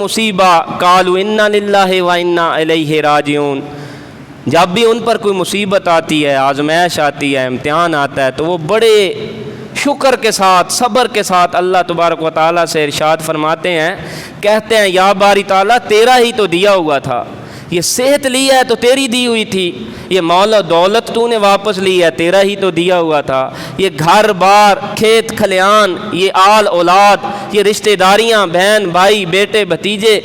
مصیبہ قالوا انا للہ و انا الیہ راجعون، جب بھی ان پر کوئی مصیبت آتی ہے، آزمائش آتی ہے، امتحان آتا ہے، تو وہ بڑے شکر کے ساتھ، صبر کے ساتھ اللہ تبارک و تعالیٰ سے ارشاد فرماتے ہیں، کہتے ہیں یا باری تعالیٰ تیرا ہی تو دیا ہوا تھا، یہ صحت لی ہے تو تیری دی ہوئی تھی، یہ مال و دولت تو نے واپس لی ہے، تیرا ہی تو دیا ہوا تھا، یہ گھر بار، کھیت کھلیان، یہ آل اولاد، یہ رشتہ داریاں، بہن بھائی، بیٹے بھتیجے،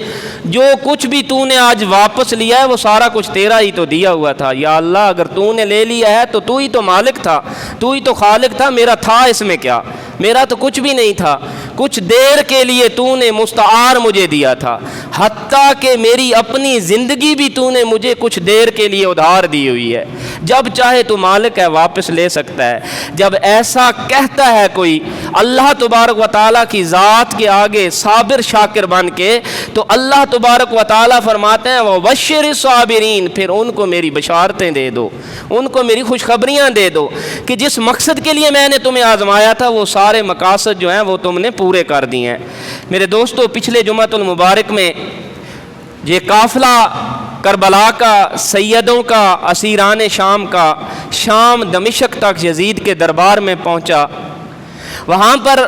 جو کچھ بھی تو نے آج واپس لیا ہے وہ سارا کچھ تیرا ہی تو دیا ہوا تھا۔ یا اللہ اگر تو نے لے لیا ہے تو ہی تو مالک تھا، تو ہی تو خالق تھا، میرا تھا اس میں کیا؟ میرا تو کچھ بھی نہیں تھا، کچھ دیر کے لیے تو نے مستعار مجھے دیا تھا، حتیٰ کہ میری اپنی زندگی بھی تو نے مجھے کچھ دیر کے لیے ادھار دی ہوئی ہے، جب چاہے تو مالک ہے واپس لے سکتا ہے۔ جب ایسا کہتا ہے کوئی اللہ تبارک و تعالیٰ کی ذات کے آگے صابر شاکر بن کے، تو اللہ تبارک و تعالیٰ فرماتے ہیں وَبَشِّرِ الصَّابِرِينَ، پھر ان کو میری بشارتیں دے دو، ان کو میری خوشخبریاں دے دو کہ جس مقصد کے لیے میں نے تمہیں آزمایا تھا وہ سارے مقاصد جو ہیں وہ تم نے پورے کر دیے ہیں۔ میرے دوستو، پچھلے جمعۃ المبارک میں یہ قافلہ کربلا کا، سیدوں کا، اسیران شام کا، شام دمشق تک یزید کے دربار میں پہنچا۔ وہاں پر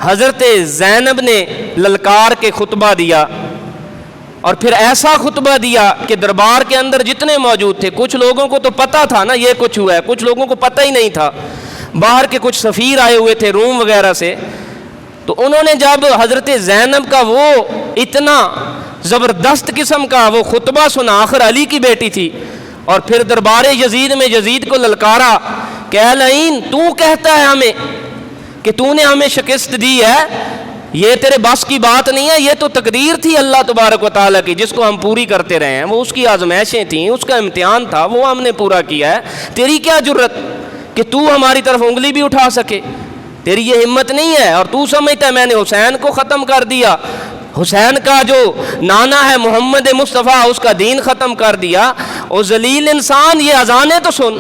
حضرت زینب نے للکار کے خطبہ دیا، اور پھر ایسا خطبہ دیا کہ دربار کے اندر جتنے موجود تھے، کچھ لوگوں کو تو پتہ تھا نا یہ کچھ ہوا ہے، کچھ لوگوں کو پتہ ہی نہیں تھا، باہر کے کچھ سفیر آئے ہوئے تھے روم وغیرہ سے، تو انہوں نے جب حضرت زینب کا وہ اتنا زبردست قسم کا وہ خطبہ سنا، آخر علی کی بیٹی تھی، اور پھر دربار یزید میں یزید کو للکارا کہ اے لعین، تو کہتا ہے ہمیں کہ تو نے ہمیں شکست دی ہے، یہ تیرے بس کی بات نہیں ہے، یہ تو تقدیر تھی اللہ تبارک و تعالیٰ کی جس کو ہم پوری کرتے رہے ہیں، وہ اس کی آزمائشیں تھیں، اس کا امتحان تھا، وہ ہم نے پورا کیا ہے، تیری کیا جرت کہ تو ہماری طرف انگلی بھی اٹھا سکے؟ تیری یہ ہمت نہیں ہے، اور تو سمجھتا ہے میں نے حسین کو ختم کر دیا، حسین کا جو نانا ہے محمد مصطفیٰ اس کا دین ختم کر دیا۔ اور ذلیل انسان، یہ اذانیں تو سن،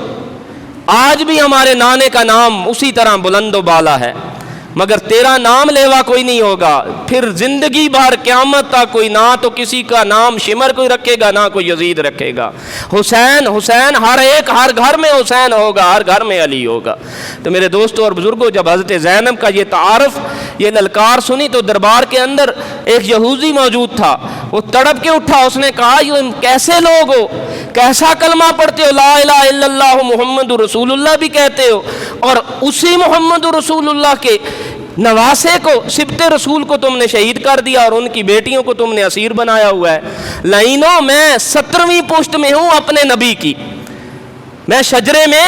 آج بھی ہمارے نانے کا نام اسی طرح بلند و بالا ہے، مگر تیرا نام لیوا کوئی نہیں ہوگا، پھر زندگی بھر قیامت تک کوئی نہ تو کسی کا نام شمر کوئی رکھے گا، نہ کوئی یزید رکھے گا۔ حسین حسین، ہر گھر میں حسین ہوگا، ہر گھر میں علی ہوگا۔ تو میرے دوستوں اور بزرگوں، جب حضرت زینب کا یہ تعارف، یہ للکار سنی تو دربار کے اندر ایک یہودی موجود تھا، وہ تڑپ کے اٹھا، اس نے کہا یہ کیسے لوگ ہو، کیسا کلمہ پڑھتے ہو، لا الہ الا اللہ محمد رسول اللہ بھی کہتے ہو، اور اسی محمد رسول اللہ کے نواسے کو، سبط رسول کو تم نے شہید کر دیا، اور ان کی بیٹیوں کو تم نے اسیر بنایا ہوا ہے۔ لعینوں، میں 17ویں پشت میں ہوں اپنے نبی کی، میں شجرے میں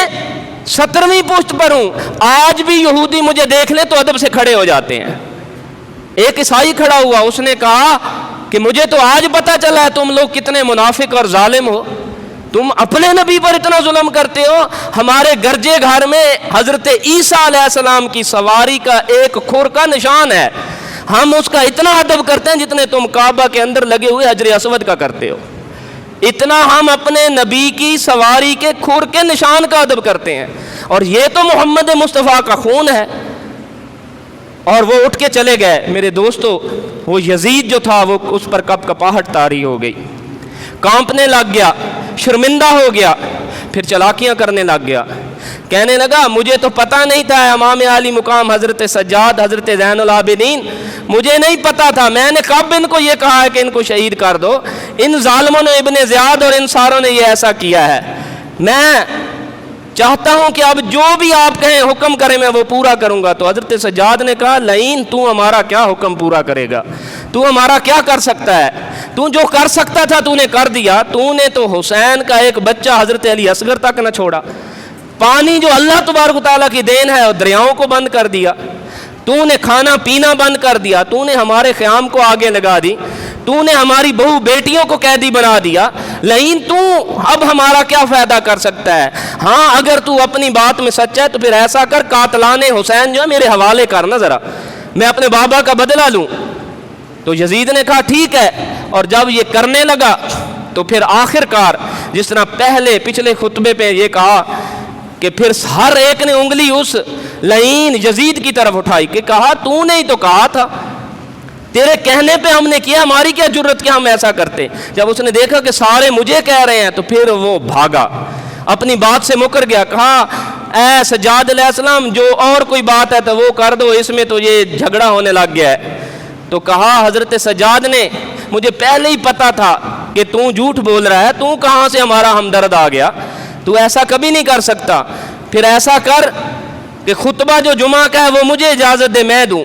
17ویں پشت پر ہوں، آج بھی یہودی مجھے دیکھ لے تو ادب سے کھڑے ہو جاتے ہیں۔ ایک عیسائی کھڑا ہوا، اس نے کہا کہ مجھے تو آج پتہ چلا ہے تم لوگ کتنے منافق اور ظالم ہو، تم اپنے نبی پر اتنا ظلم کرتے ہو۔ ہمارے گرجے گھر میں حضرت عیسیٰ علیہ السلام کی سواری کا ایک کھر کا نشان ہے، ہم اس کا اتنا ادب کرتے ہیں جتنے تم کعبہ کے اندر لگے ہوئے حجر اسود کا کرتے ہو، اتنا ہم اپنے نبی کی سواری کے کھر کے نشان کا ادب کرتے ہیں، اور یہ تو محمد مصطفیٰ کا خون ہے۔ اور وہ اٹھ کے چلے گئے۔ میرے دوستو، وہ یزید جو تھا وہ اس پر کپ کپاہٹ طاری ہو گئی، کانپنے لگ گیا، شرمندہ ہو گیا، پھر چلاکیاں کرنے لگ گیا، کہنے لگا مجھے تو پتہ نہیں تھا امام عالی مقام حضرت سجاد، حضرت زین العابدین، مجھے نہیں پتہ تھا، میں نے کب ان کو یہ کہا ہے کہ ان کو شہید کر دو، ان ظالموں نے، ابن زیاد اور ان ساروں نے یہ ایسا کیا ہے، میں چاہتا ہوں کہ اب جو بھی آپ کہیں حکم کریں میں وہ پورا کروں گا۔ تو حضرت سجاد نے کہا لعین، تو ہمارا کیا حکم پورا کرے گا، تو ہمارا کیا کر سکتا ہے، تو جو کر سکتا تھا تو نے کر دیا، تو نے تو حسین کا ایک بچہ حضرت علی اصغر تک نہ چھوڑا، پانی جو اللہ تبارک و تعالیٰ کی دین ہے اور دریاؤں کو بند کر دیا، تو نے کھانا پینا بند کر دیا، تو نے ہمارے قیام کو آگے لگا دی، تو نے ہماری بہو بیٹیوں کو قیدی بنا دیا، لیکن تو اب ہمارا کیا فائدہ کر سکتا ہے؟ ہاں اگر تو اپنی بات میں سچ ہے تو پھر ایسا کر، قاتلان حسین جو ہے میرے حوالے کرنا ذرا، میں اپنے بابا کا بدلہ لوں۔ تو یزید نے کہا ٹھیک ہے، اور جب یہ کرنے لگا تو پھر آخر کار جس طرح پچھلے خطبے پہ یہ کہا کہ پھر ہر ایک نے انگلی اس لعین یزید کی طرف اٹھائی کہ کہا تو نے ہی تو کہا تھا، تیرے کہنے پہ ہم نے کیا، ہماری کیا جرت کہ ہم ایسا کرتے۔ جب اس نے دیکھا کہ سارے مجھے کہہ رہے ہیں تو پھر وہ بھاگا، اپنی بات سے مکر گیا۔ کہا اے سجاد علیہ السلام جو اور کوئی بات ہے تو وہ کر دو، اس میں تو یہ جھگڑا ہونے لگ گیا ہے۔ تو کہا حضرت سجاد نے مجھے پہلے ہی پتا تھا کہ تو جھوٹ بول رہا ہے، تو کہاں سے ہمارا ہمدرد آ گیا، تو ایسا کبھی نہیں کر سکتا۔ پھر ایسا کر کہ خطبہ جو جمعہ کا ہے وہ مجھے اجازت دے، میں دوں۔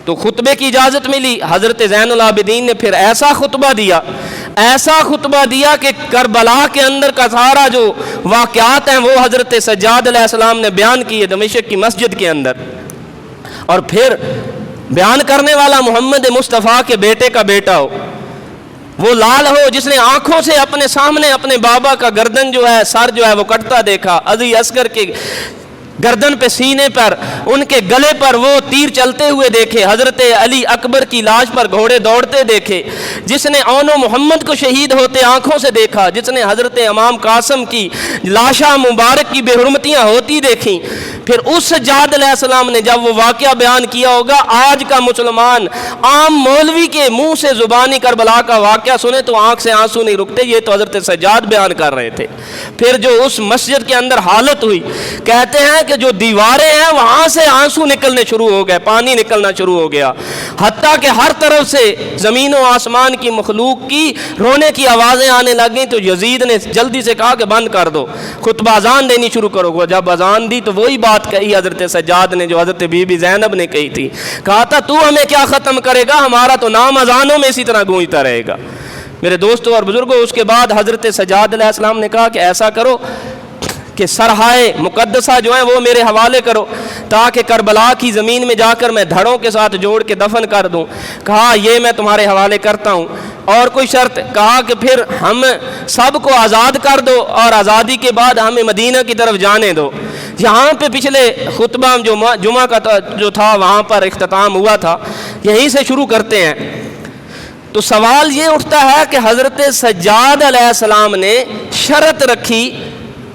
تو خطبے کی اجازت ملی۔ حضرت زین العابدین نے پھر ایسا خطبہ دیا کہ کربلا کے اندر کا سارا جو واقعات ہیں وہ حضرت سجاد علیہ السلام نے بیان کیے دمشق کی مسجد کے اندر۔ اور پھر بیان کرنے والا محمد مصطفیٰ کے بیٹے کا بیٹا ہو، وہ لال ہو جس نے آنکھوں سے اپنے سامنے اپنے بابا کا گردن جو ہے، سر جو ہے وہ کٹتا دیکھا، عزی اصغر کے گردن پہ، سینے پر، ان کے گلے پر وہ تیر چلتے ہوئے دیکھے، حضرت علی اکبر کی لاش پر گھوڑے دوڑتے دیکھے، جس نے اون و محمد کو شہید ہوتے آنکھوں سے دیکھا، جس نے حضرت امام قاسم کی لاشا مبارک کی بے حرمتیاں ہوتی دیکھیں۔ پھر اس سجاد علیہ السلام نے جب وہ واقعہ بیان کیا ہوگا، آج کا مسلمان عام مولوی کے منہ سے زبانی کربلا کا واقعہ سنے تو آنکھ سے آنسو نہیں رکتے، یہ تو حضرت سجاد بیان کر رہے تھے۔ پھر جو اس مسجد کے اندر حالت ہوئی، کہتے ہیں کہ جو دیواریں ہیں وہاں سے آنسو نکلنے شروع ہو گئے، پانی نکلنا شروع ہو گیا، حتیٰ کہ ہر طرف سے زمین و آسمان کی مخلوق کی رونے کی آوازیں آنے لگیں۔ تو یزید نے جلدی سے کہا کہ بند کر دو، خطبہ اذان دینی شروع کرو۔ جب اذان دی تو وہی بات کہی حضرت سجاد نے جو حضرت بی بی زینب نے کہی تھی، کہا تھا تو ہمیں کیا ختم کرے گا، ہمارا تو نام اذانوں میں اسی طرح گونجتا رہے گا۔ میرے دوستوں اور بزرگوں، اس کے بعد حضرت سجاد علیہ السلام نے کہا کہ ایسا کرو کہ سرحائے مقدسہ جو ہیں وہ میرے حوالے کرو تاکہ کربلا کی زمین میں جا کر میں دھڑوں کے ساتھ جوڑ کے دفن کر دوں۔ کہا یہ میں تمہارے حوالے کرتا ہوں، اور کوئی شرط؟ کہا کہ پھر ہم سب کو آزاد کر دو اور آزادی کے بعد ہمیں مدینہ کی طرف جانے دو۔ یہاں پہ پچھلے خطبہ جو جمعہ کا جو تھا وہاں پر اختتام ہوا تھا، یہیں سے شروع کرتے ہیں۔ تو سوال یہ اٹھتا ہے کہ حضرت سجاد علیہ السلام نے شرط رکھی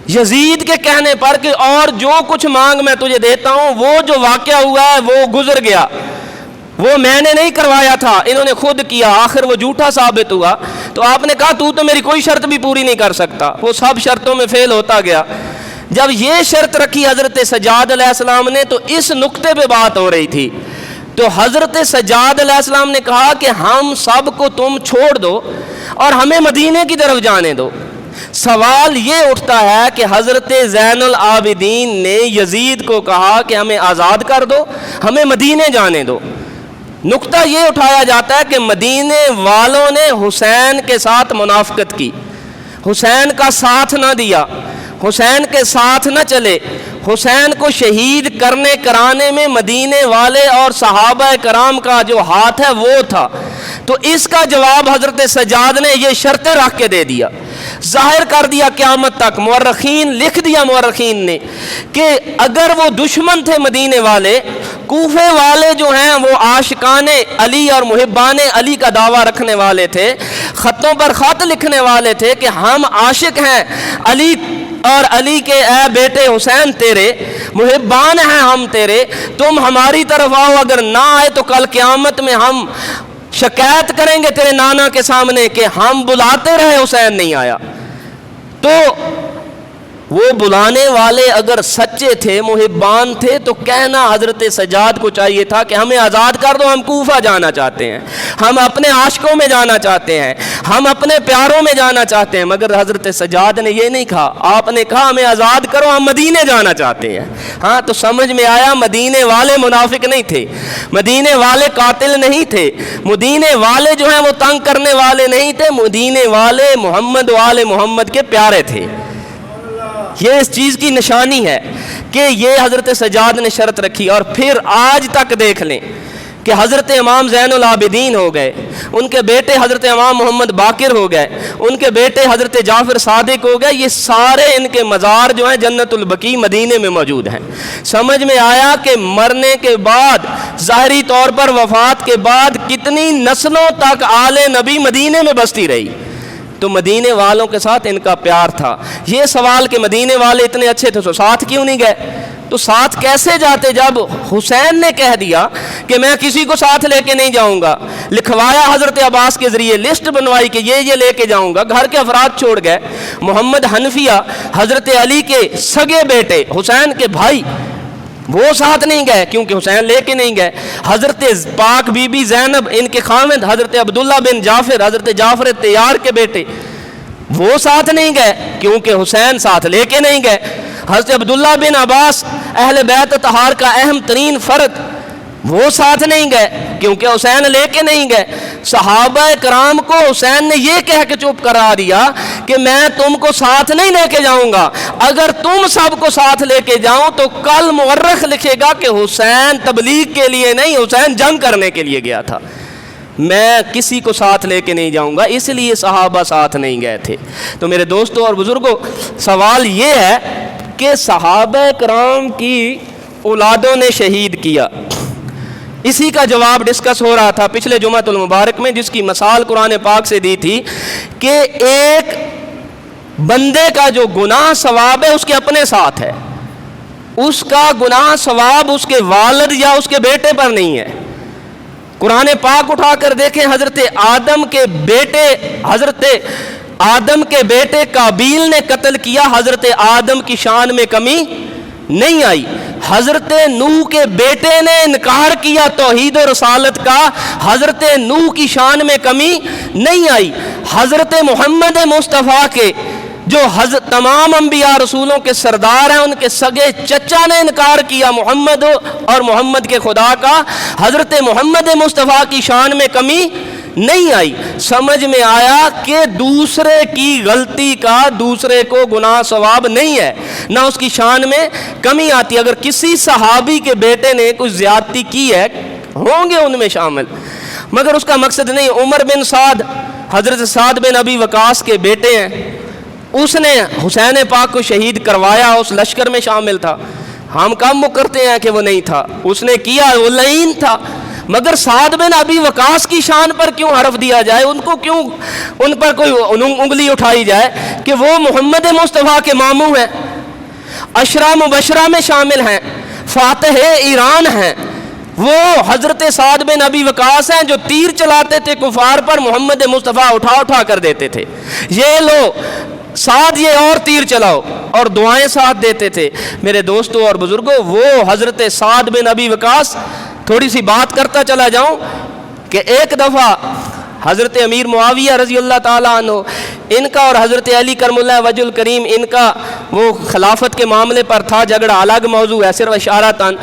یزید کے کہنے پر کہ اور جو کچھ مانگ میں تجھے دیتا ہوں، وہ جو واقعہ ہوا ہے وہ گزر گیا، وہ میں نے نہیں کروایا تھا، انہوں نے خود کیا، آخر وہ جھوٹا ثابت ہوا۔ تو آپ نے کہا تو میری کوئی شرط بھی پوری نہیں کر سکتا، وہ سب شرطوں میں فیل ہوتا گیا۔ جب یہ شرط رکھی حضرت سجاد علیہ السلام نے تو اس نقطے پہ بات ہو رہی تھی۔ تو حضرت سجاد علیہ السلام نے کہا کہ ہم سب کو تم چھوڑ دو اور ہمیں مدینے کی طرف جانے دو۔ سوال یہ اٹھتا ہے کہ حضرت زین العابدین نے یزید کو کہا کہ ہمیں آزاد کر دو، ہمیں مدینے جانے دو۔ نقطہ یہ اٹھایا جاتا ہے کہ مدینے والوں نے حسین کے ساتھ منافقت کی، حسین کا ساتھ نہ دیا، حسین کے ساتھ نہ چلے، حسین کو شہید کرنے کرانے میں مدینے والے اور صحابہ کرام کا جو ہاتھ ہے وہ تھا۔ تو اس کا جواب حضرت سجاد نے یہ شرطیں رکھ کے دے دیا، ظاہر کر دیا قیامت تک۔ مورخین لکھ دیا، مورخین نے، کہ اگر وہ دشمن تھے مدینے والے، کوفے والے جو ہیں وہ عاشقان علی اور محبان علی کا دعویٰ رکھنے والے تھے، خطوں پر خط لکھنے والے تھے کہ ہم عاشق ہیں علی اور علی کے اے بیٹے حسین تیرے، محبان ہیں ہم تیرے، تم ہماری طرف آؤ، اگر نہ آئے تو کل قیامت میں ہم شکایت کریں گے تیرے نانا کے سامنے کہ ہم بلاتے رہے حسین نہیں آیا۔ تو وہ بلانے والے اگر سچے تھے، محبان تھے، تو کہنا حضرت سجاد کو چاہیے تھا کہ ہمیں آزاد کر دو، ہم کوفہ جانا چاہتے ہیں، ہم اپنے عاشقوں میں جانا چاہتے ہیں، ہم اپنے پیاروں میں جانا چاہتے ہیں۔ مگر حضرت سجاد نے یہ نہیں کہا، آپ نے کہا ہمیں آزاد کرو، ہم مدینے جانا چاہتے ہیں۔ ہاں، تو سمجھ میں آیا مدینے والے منافق نہیں تھے، مدینے والے قاتل نہیں تھے، مدینے والے جو ہیں وہ تنگ کرنے والے نہیں تھے، مدینے والے محمد و آل محمد کے پیارے تھے۔ یہ اس چیز کی نشانی ہے کہ یہ حضرت سجاد نے شرط رکھی۔ اور پھر آج تک دیکھ لیں کہ حضرت امام زین العابدین ہو گئے، ان کے بیٹے حضرت امام محمد باقر ہو گئے، ان کے بیٹے حضرت جعفر صادق ہو گئے، یہ سارے ان کے مزار جو ہیں جنت البقیع مدینے میں موجود ہیں۔ سمجھ میں آیا کہ مرنے کے بعد، ظاہری طور پر وفات کے بعد، کتنی نسلوں تک آل نبی مدینے میں بستی رہی۔ تو مدینے والوں کے ساتھ ان کا پیار تھا۔ یہ سوال کہ مدینے والے اتنے اچھے تھے تو ساتھ کیوں نہیں گئے؟ تو ساتھ کیسے جاتے جب حسین نے کہہ دیا کہ میں کسی کو ساتھ لے کے نہیں جاؤں گا؟ لکھوایا حضرت عباس کے ذریعے، لسٹ بنوائی کہ یہ لے کے جاؤں گا، گھر کے افراد چھوڑ گئے۔ محمد حنفیہ حضرت علی کے سگے بیٹے، حسین کے بھائی، وہ ساتھ نہیں گئے کیونکہ حسین لے کے نہیں گئے۔ حضرت پاک بی بی زینب، ان کے خاوند حضرت عبداللہ بن جعفر، حضرت جعفر تیار کے بیٹے، وہ ساتھ نہیں گئے کیونکہ حسین ساتھ لے کے نہیں گئے۔ حضرت عبداللہ بن عباس، اہل بیت طہار کا اہم ترین فرد، وہ ساتھ نہیں گئے کیونکہ حسین لے کے نہیں گئے۔ صحابہ کرام کو حسین نے یہ کہہ کے چپ کرا دیا کہ میں تم کو ساتھ نہیں لے کے جاؤں گا، اگر تم سب کو ساتھ لے کے جاؤں تو کل مورخ لکھے گا کہ حسین تبلیغ کے لیے نہیں، حسین جنگ کرنے کے لیے گیا تھا، میں کسی کو ساتھ لے کے نہیں جاؤں گا، اس لیے صحابہ ساتھ نہیں گئے تھے۔ تو میرے دوستوں اور بزرگوں، سوال یہ ہے کہ صحابہ کرام کی اولادوں نے شہید کیا، اسی کا جواب ڈسکس ہو رہا تھا پچھلے جمعۃ المبارک میں، جس کی مثال قرآن پاک سے دی تھی کہ ایک بندے کا جو گناہ ثواب ہے اس کے اپنے ساتھ ہے، اس کا گناہ ثواب اس کے والد یا اس کے بیٹے پر نہیں ہے۔ قرآن پاک اٹھا کر دیکھیں، حضرت آدم کے بیٹے قابیل نے قتل کیا، حضرت آدم کی شان میں کمی نہیں آئی۔ حضرت نوح کے بیٹے نے انکار کیا توحید و رسالت کا، حضرت نوح کی شان میں کمی نہیں آئی۔ حضرت محمد مصطفیٰ کے جو تمام انبیاء رسولوں کے سردار ہیں، ان کے سگے چچا نے انکار کیا محمد اور محمد کے خدا کا، حضرت محمد مصطفیٰ کی شان میں کمی نہیں آئی۔ سمجھ میں آیا کہ دوسرے کی غلطی کا دوسرے کو گناہ ثواب نہیں ہے، نہ اس کی شان میں کمی آتی۔ اگر کسی صحابی کے بیٹے نے کچھ زیادتی کی ہے، ہوں گے ان میں شامل، مگر اس کا مقصد نہیں۔ عمر بن سعد، حضرت سعد بن ابی وقاص کے بیٹے ہیں، اس نے حسین پاک کو شہید کروایا، اس لشکر میں شامل تھا۔ ہم کم کرتے ہیں کہ وہ نہیں تھا، اس نے کیا، وہ لعین تھا، مگر سعد بن ابی وقاص کی شان پر کیوں حرف دیا جائے، ان کو کیوں ان پر کوئی انگلی اٹھائی جائے کہ وہ محمد مصطفیٰ کے ماموں ہیں، عشرہ مبشرہ میں شامل ہیں، فاتح ایران ہیں۔ وہ حضرت سعد بن ابی وقاص ہیں جو تیر چلاتے تھے کفار پر، محمد مصطفیٰ اٹھا کر دیتے تھے، یہ لو سعد یہ اور تیر چلاؤ، اور دعائیں ساتھ دیتے تھے۔ میرے دوستوں اور بزرگوں، وہ حضرت سعد بن ابی وقاص، تھوڑی سی بات کرتا چلا جاؤں کہ ایک دفعہ حضرت امیر معاویہ رضی اللہ تعالیٰ عنہ، ان کا اور حضرت علی کرم اللہ وجہ الکریم، ان کا وہ خلافت کے معاملے پر تھا جھگڑا، الگ موضوع ہے، صرف اشارتاً۔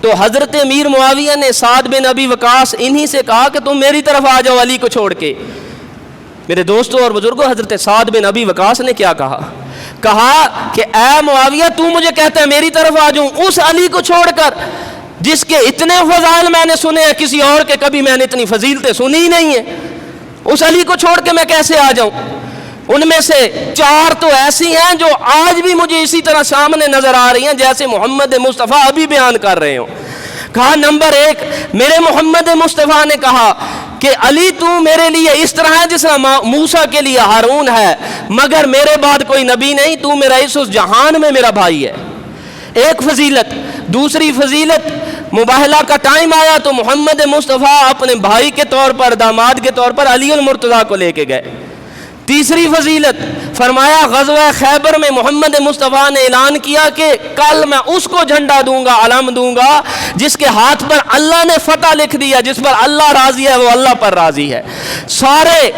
تو حضرت امیر معاویہ نے سعد بن ابی وقاص انہی سے کہا کہ تم میری طرف آ جاؤ علی کو چھوڑ کے۔ میرے دوستوں اور بزرگوں، حضرت سعد بن ابی وقاص نے کیا کہا کہ اے معاویہ، تو مجھے کہتا ہے میری طرف آ جاؤں، اس علی کو چھوڑ کر جس کے اتنے فضائل میں نے سنے ہیں، کسی اور کے کبھی میں نے اتنی فضیلتیں سنی ہی نہیں ہیں، اس علی کو چھوڑ کے میں کیسے آ جاؤں؟ ان میں سے 4 تو ایسی ہیں جو آج بھی مجھے اسی طرح سامنے نظر آ رہی ہیں جیسے محمد مصطفیٰ ابھی بیان کر رہے ہوں۔ کہا نمبر 1، میرے محمد مصطفیٰ نے کہا کہ علی تو میرے لیے اس طرح ہے جس طرح موسیٰ کے لیے ہارون ہے، مگر میرے بعد کوئی نبی نہیں، تو میرا اس جہان میں میرا بھائی ہے۔ ایک فضیلت۔ دوسری فضیلت، مباہلہ کا ٹائم آیا تو محمد مصطفیٰ اپنے بھائی کے طور پر، داماد کے طور پر علی المرتضیٰ کو لے کے گئے۔ تیسری فضیلت، فرمایا غزوہ خیبر میں محمد مصطفیٰ نے اعلان کیا کہ کل میں اس کو جھنڈا دوں گا، علم دوں گا جس کے ہاتھ پر اللہ نے فتح لکھ دیا، جس پر اللہ راضی ہے وہ اللہ پر راضی ہے۔ سارے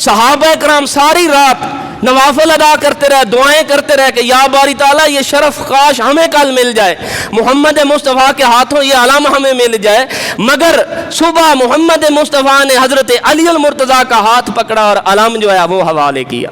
صحابہ کرام ساری رات نوافل ادا کرتے رہے، دعائیں کرتے رہے کہ یا باری تعالیٰ یہ شرف کاش ہمیں کل مل جائے، محمد مصطفیٰ کے ہاتھوں یہ علم ہمیں مل جائے۔ مگر صبح محمد مصطفیٰ نے حضرت علی المرتضیٰ کا ہاتھ پکڑا اور علم جو ہے وہ حوالے کیا۔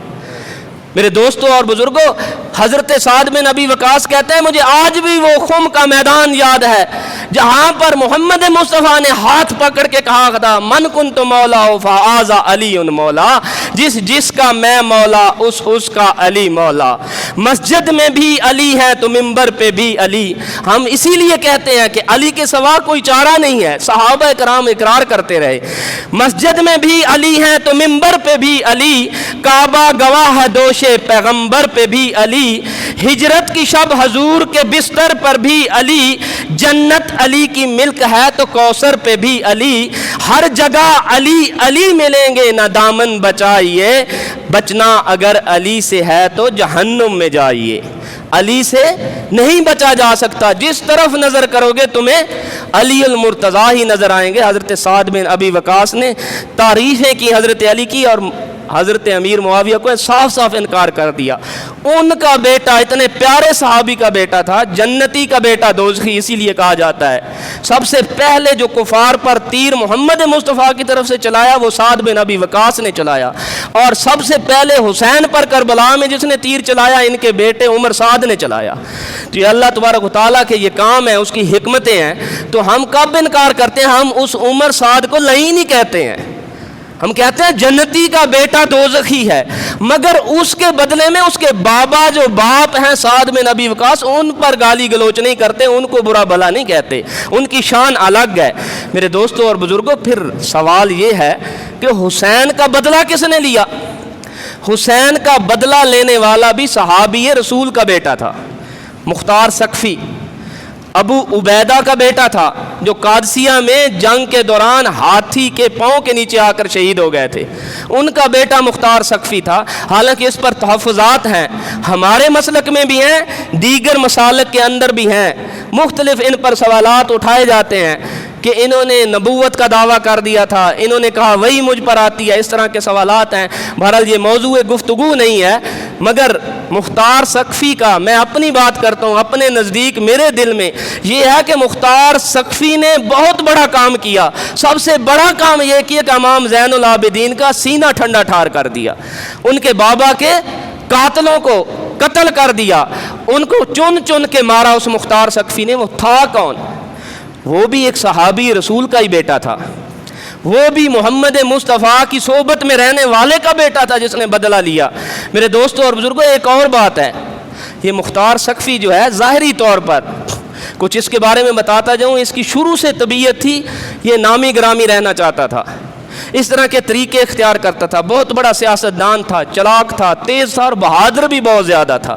میرے دوستوں اور بزرگوں، حضرت سعد بن ابی وقاص کہتے ہیں مجھے آج بھی وہ خم کا میدان یاد ہے جہاں پر محمد مصطفیٰ نے ہاتھ پکڑ کے کہا تھا من کنت مولا فہذا علی مولا، جس کا میں مولا اس کا علی مولا۔ مسجد میں بھی علی ہے تو منبر پہ بھی علی۔ ہم اسی لیے کہتے ہیں کہ علی کے سوا کوئی چارہ نہیں ہے، صحابہ کرام اقرار کرتے رہے۔ مسجد میں بھی علی ہے تو منبر پہ بھی علی، کعبہ گواہ ہے دوش پیغمبر پہ بھی علی، ہجرت کی شب حضور کے بستر پر بھی علی، جنت علی کی ملک ہے تو کوثر پہ بھی علی، ہر جگہ علی علی ملیں گے نہ دامن بچائیے، بچنا اگر علی سے ہے تو جہنم میں جائیے۔ علی سے نہیں بچا جا سکتا، جس طرف نظر کرو گے تمہیں علی المرتضیٰ ہی نظر آئیں گے۔ حضرت سعد بن ابی وقاص نے تعریفیں کی حضرت علی کی، اور حضرت امیر معاویہ کو صاف صاف انکار کر دیا۔ ان کا بیٹا اتنے پیارے صحابی کا بیٹا تھا، جنتی کا بیٹا دوزخی، اسی لیے کہا جاتا ہے سب سے پہلے جو کفار پر تیر محمد مصطفیٰ کی طرف سے چلایا وہ سعد بن ابی وقاص نے چلایا، اور سب سے پہلے حسین پر کربلا میں جس نے تیر چلایا ان کے بیٹے عمر سعد نے چلایا۔ تو یہ اللہ تبارک و تعالیٰ کے یہ کام ہے، اس کی حکمتیں ہیں۔ تو ہم کب انکار کرتے ہیں؟ ہم اس عمر سعد کو لعین ہی کہتے ہیں، ہم کہتے ہیں جنتی کا بیٹا دوزخی ہے، مگر اس کے بدلے میں اس کے بابا جو باپ ہیں سعد بن ابی وقاص، ان پر گالی گلوچ نہیں کرتے، ان کو برا بھلا نہیں کہتے، ان کی شان الگ ہے۔ میرے دوستوں اور بزرگوں، پھر سوال یہ ہے کہ حسین کا بدلہ کس نے لیا؟ حسین کا بدلہ لینے والا بھی صحابی رسول کا بیٹا تھا، مختار ثقفی، ابو عبیدہ کا بیٹا تھا، جو قادسیہ میں جنگ کے دوران ہاتھی کے پاؤں کے نیچے آ کر شہید ہو گئے تھے، ان کا بیٹا مختار ثقفی تھا۔ حالانکہ اس پر تحفظات ہیں، ہمارے مسلک میں بھی ہیں، دیگر مسالک کے اندر بھی ہیں، مختلف ان پر سوالات اٹھائے جاتے ہیں کہ انہوں نے نبوت کا دعویٰ کر دیا تھا، انہوں نے کہا وہی مجھ پر آتی ہے، اس طرح کے سوالات ہیں۔ بہرحال یہ موضوع گفتگو نہیں ہے، مگر مختار ثقفی کا میں اپنی بات کرتا ہوں، اپنے نزدیک میرے دل میں یہ ہے کہ مختار ثقفی نے بہت بڑا کام کیا۔ سب سے بڑا کام یہ کیا کہ امام زین العابدین کا سینہ ٹھنڈا ٹھار کر دیا، ان کے بابا کے قاتلوں کو قتل کر دیا، ان کو چن چن کے مارا اس مختار ثقفی نے۔ وہ تھا کون؟ وہ بھی ایک صحابی رسول کا ہی بیٹا تھا، وہ بھی محمد مصطفیٰ کی صحبت میں رہنے والے کا بیٹا تھا جس نے بدلہ لیا۔ میرے دوستوں اور بزرگوں، ایک اور بات ہے، یہ مختار ثقفی جو ہے ظاہری طور پر کچھ اس کے بارے میں بتاتا جاؤں، اس کی شروع سے طبیعت تھی، یہ نامی گرامی رہنا چاہتا تھا، اس طرح کے طریقے اختیار کرتا تھا، بہت بڑا سیاستدان تھا، چلاک تھا، تیز تھا اور بہادر بھی بہت زیادہ تھا۔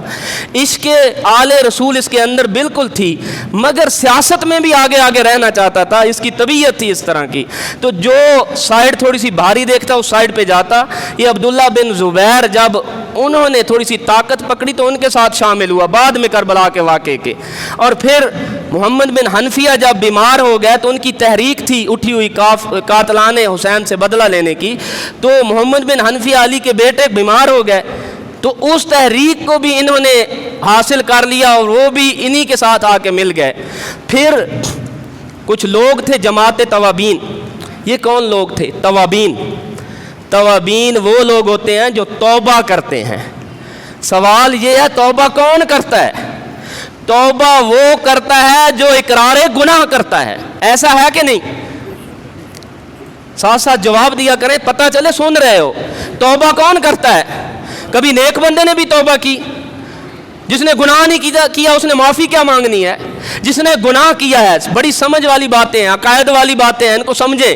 اس کے آل رسول اس کے اندر بالکل تھی، مگر سیاست میں بھی آگے آگے رہنا چاہتا تھا، اس کی طبیعت تھی اس طرح کی۔ تو جو سائیڈ تھوڑی سی بھاری دیکھتا اس سائیڈ پہ جاتا۔ یہ عبداللہ بن زبیر جب انہوں نے تھوڑی سی طاقت پکڑی تو ان کے ساتھ شامل ہوا بعد میں کربلا کے واقعے کے۔ اور پھر محمد بن حنفیہ جب بیمار ہو گئے تو ان کی تحریک تھی اٹھی ہوئی قاتلان حسین سے بدلہ لینے کی، تو محمد بن حنفیہ علی کے بیٹے بیمار ہو گئے تو اس تحریک کو بھی انہوں نے حاصل کر لیا اور وہ بھی انہی کے ساتھ آ کے مل گئے۔ پھر کچھ لوگ تھے جماعت توابین۔ یہ کون لوگ تھے؟ توابین۔ توابین وہ لوگ ہوتے ہیں جو توبہ کرتے ہیں۔ سوال یہ ہے توبہ کون کرتا ہے؟ توبہ وہ کرتا ہے جو اقرار گناہ کرتا ہے، ایسا ہے کہ نہیں؟ ساتھ ساتھ جواب دیا کریں، پتہ چلے سن رہے ہو۔ توبہ کون کرتا ہے؟ کبھی نیک بندے نے بھی توبہ کی؟ جس نے گناہ نہیں کیا اس نے معافی کیا مانگنی ہے؟ جس نے گناہ کیا ہے، بڑی سمجھ والی باتیں ہیں، عقائد والی باتیں ہیں، ان کو سمجھے،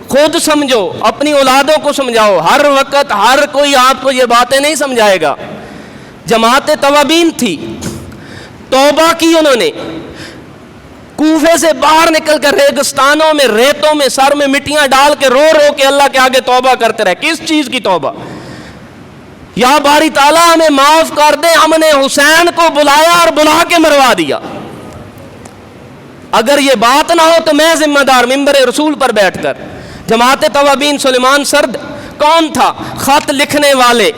خود سمجھو، اپنی اولادوں کو سمجھاؤ۔ ہر وقت ہر کوئی آپ کو یہ باتیں نہیں سمجھائے گا۔ جماعت توابین تھی، توبہ کی انہوں نے، کوفے سے باہر نکل کر ریگستانوں میں، ریتوں میں، سر میں مٹیاں ڈال کے رو رو کے اللہ کے آگے توبہ کرتے رہے۔ کس چیز کی توبہ؟ یا باری تعالیٰ ہمیں معاف کر دے، ہم نے حسین کو بلایا اور بلا کے مروا دیا۔ اگر یہ بات نہ ہو تو میں ذمہ دار، ممبر رسول پر بیٹھ کر۔ جماعت توابین سلیمان سرد کون تھا؟ خط لکھنے والے،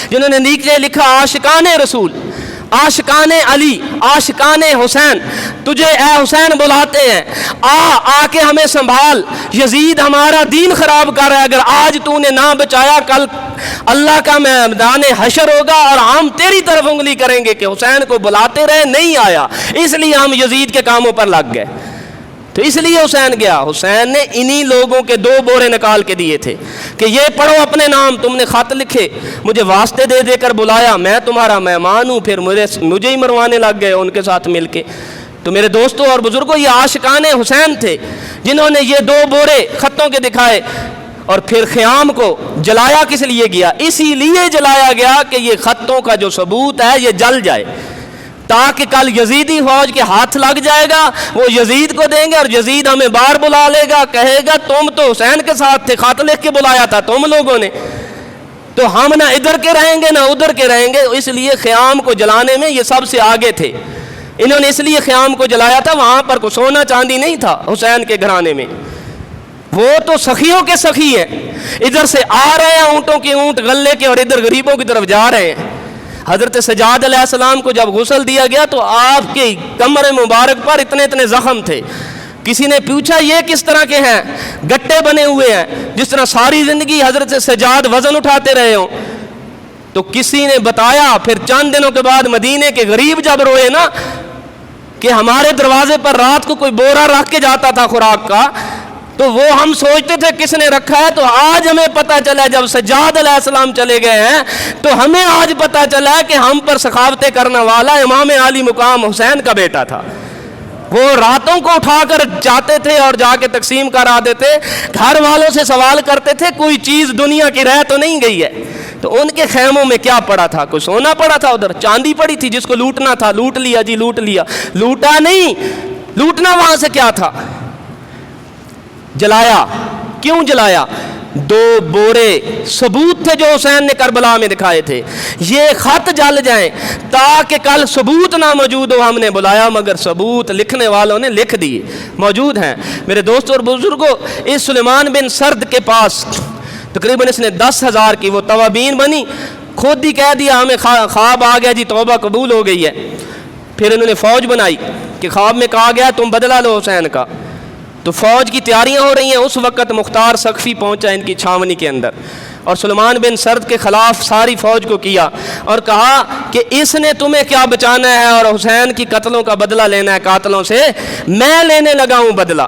جنہوں نے نیچے لکھا عاشقان رسول، عاشقان علی، عاشقان حسین، تجھے اے حسین بلاتے ہیں، آ کے ہمیں سنبھال، یزید ہمارا دین خراب کر رہا ہے، اگر آج تو نے نہ بچایا کل اللہ کا میدان حشر ہوگا اور ہم تیری طرف انگلی کریں گے کہ حسین کو بلاتے رہے نہیں آیا، اس لیے ہم یزید کے کاموں پر لگ گئے۔ تو اس لیے حسین گیا۔ حسین نے انہی لوگوں کے 2 بورے نکال کے دیے تھے کہ یہ پڑھو اپنے نام، تم نے خط لکھے، مجھے واسطے دے دے کر بلایا، میں تمہارا مہمان ہوں، پھر مجھے ہی مروانے لگ گئے ان کے ساتھ مل کے۔ تو میرے دوستوں اور بزرگوں، یہ عاشقان حسین تھے جنہوں نے یہ 2 بورے خطوں کے دکھائے، اور پھر خیام کو جلایا کس لیے گیا؟ اسی لیے جلایا گیا کہ یہ خطوں کا جو ثبوت ہے یہ جل جائے۔ تاکہ کل یزیدی فوج کے ہاتھ لگ جائے گا، وہ یزید کو دیں گے اور یزید ہمیں باہر بلا لے گا، کہے گا تم تو حسین کے ساتھ تھے، خط لکھ کے بلایا تھا تم لوگوں نے، تو ہم نہ ادھر کے رہیں گے نہ ادھر کے رہیں گے۔ اس لیے خیام کو جلانے میں یہ سب سے آگے تھے، انہوں نے اس لیے خیام کو جلایا تھا، وہاں پر کوئی سونا چاندی نہیں تھا حسین کے گھرانے میں، وہ تو سخیوں کے سخی ہیں، ادھر سے آ رہے ہیں اونٹوں کے اونٹ غلے کے اور ادھر غریبوں کی طرف جا رہے ہیں۔ حضرت سجاد علیہ السلام کو جب غسل دیا گیا تو آپ کے کمر مبارک پر اتنے اتنے زخم تھے، کسی نے پوچھا یہ کس طرح کے ہیں؟ گٹے بنے ہوئے ہیں، جس طرح ساری زندگی حضرت سجاد وزن اٹھاتے رہے ہوں۔ تو کسی نے بتایا، پھر چند دنوں کے بعد مدینے کے غریب جب روئے نا کہ ہمارے دروازے پر رات کو کوئی بورا رکھ کے جاتا تھا خوراک کا، تو وہ ہم سوچتے تھے کس نے رکھا ہے، تو آج ہمیں پتہ چلا جب سجاد علیہ السلام چلے گئے ہیں تو ہمیں آج پتہ چلا کہ ہم پر سخاوتیں کرنے والا امام عالی مقام حسین کا بیٹا تھا۔ وہ راتوں کو اٹھا کر جاتے تھے اور جا کے تقسیم کرا دیتے، گھر والوں سے سوال کرتے تھے کوئی چیز دنیا کی رہ تو نہیں گئی ہے، تو ان کے خیموں میں کیا پڑا تھا؟ کوئی سونا پڑا تھا، ادھر چاندی پڑی تھی، جس کو لوٹنا تھا لوٹ لیا جی، لوٹ لیا، لوٹا نہیں، لوٹنا وہاں سے کیا تھا؟ جلایا۔ کیوں جلایا؟ 2 بورے ثبوت تھے جو حسین نے کربلا میں دکھائے تھے، یہ خط جل جائیں تاکہ کل ثبوت نہ موجود ہو، ہم نے بلایا مگر ثبوت لکھنے والوں نے لکھ دیے موجود ہیں۔ میرے دوستوں اور بزرگوں، اس سلیمان بن سرد کے پاس تقریباً اس نے 10,000 کی وہ توابین بنی، خود ہی کہہ دیا ہمیں خواب آ گیا جی، توبہ قبول ہو گئی ہے۔ پھر انہوں نے فوج بنائی کہ خواب میں کہا گیا تم بدلہ لو حسین کا، تو فوج کی تیاریاں ہو رہی ہیں، اس وقت مختار سقفی پہنچا ان کی چھاونی کے اندر اور سلیمان بن سرد کے خلاف ساری فوج کو کیا اور کہا کہ اس نے تمہیں کیا بچانا ہے اور حسین کی قتلوں کا بدلہ لینا ہے قاتلوں سے، میں لینے لگا ہوں بدلہ۔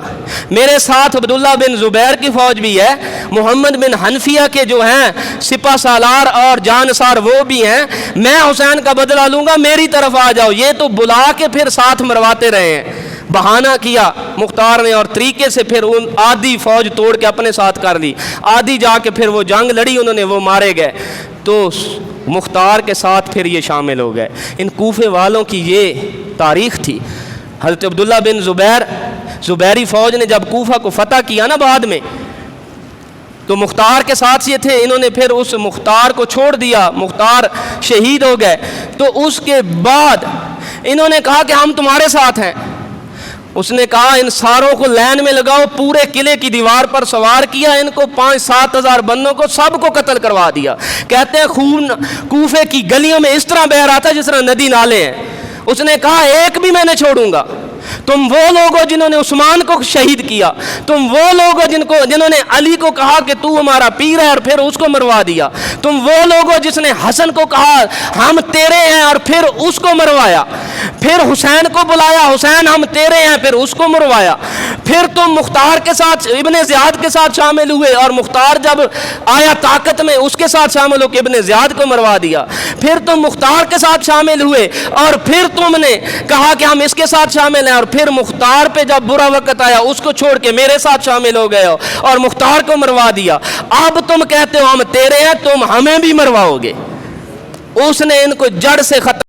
میرے ساتھ عبداللہ بن زبیر کی فوج بھی ہے، محمد بن حنفیہ کے جو ہیں سپہ سالار اور جانسار وہ بھی ہیں، میں حسین کا بدلہ لوں گا، میری طرف آ جاؤ۔ یہ تو بلا کے پھر ساتھ مرواتے رہے ہیں، بہانہ کیا مختار نے اور طریقے سے پھر ان آدھی فوج توڑ کے اپنے ساتھ کر لی، آدھی جا کے پھر وہ جنگ لڑی، انہوں نے وہ مارے گئے، تو مختار کے ساتھ پھر یہ شامل ہو گئے۔ ان کوفے والوں کی یہ تاریخ تھی۔ حضرت عبداللہ بن زبیری فوج نے جب کوفہ کو فتح کیا نا بعد میں، تو مختار کے ساتھ یہ تھے، انہوں نے پھر اس مختار کو چھوڑ دیا، مختار شہید ہو گئے، تو اس کے بعد انہوں نے کہا کہ ہم تمہارے ساتھ ہیں۔ اس نے کہا ان ساروں کو لین میں لگاؤ، پورے قلعے کی دیوار پر سوار کیا، ان کو 5-7 ہزار بندوں کو سب کو قتل کروا دیا۔ کہتے ہیں خون کوفے کی گلیوں میں اس طرح بہہ رہا تھا جس طرح ندی نالے ہیں۔ اس نے کہا ایک بھی میں نے چھوڑوں گا، تم وہ لوگ ہو جنہوں نے عثمان کو شہید کیا، تم وہ لوگ ہو جنہوں نے علی کو کہا کہ تو ہمارا پیر ہے اور پھر اس کو مروا دیا، تم وہ لوگ ہو جس نے حسن کو کہا ہم تیرے ہیں اور پھر اس کو مروایا، پھر حسین کو بلایا حسین ہم تیرے ہیں پھر اس کو مروایا، پھر تم مختار کے ساتھ ابن زیاد کے ساتھ شامل ہوئے اور مختار جب آیا طاقت میں اس کے ساتھ شامل ہو کے ابن زیاد کو مروا دیا، پھر تم مختار کے ساتھ شامل ہوئے اور پھر تم نے کہا کہ ہم اس کے ساتھ شامل ہیں، اور پھر مختار پہ جب برا وقت آیا اس کو چھوڑ کے میرے ساتھ شامل ہو گئے ہو اور مختار کو مروا دیا، اب تم کہتے ہو ہم تیرے ہیں، تم ہمیں بھی مرواؤ گے۔ اس نے ان کو جڑ سے ختم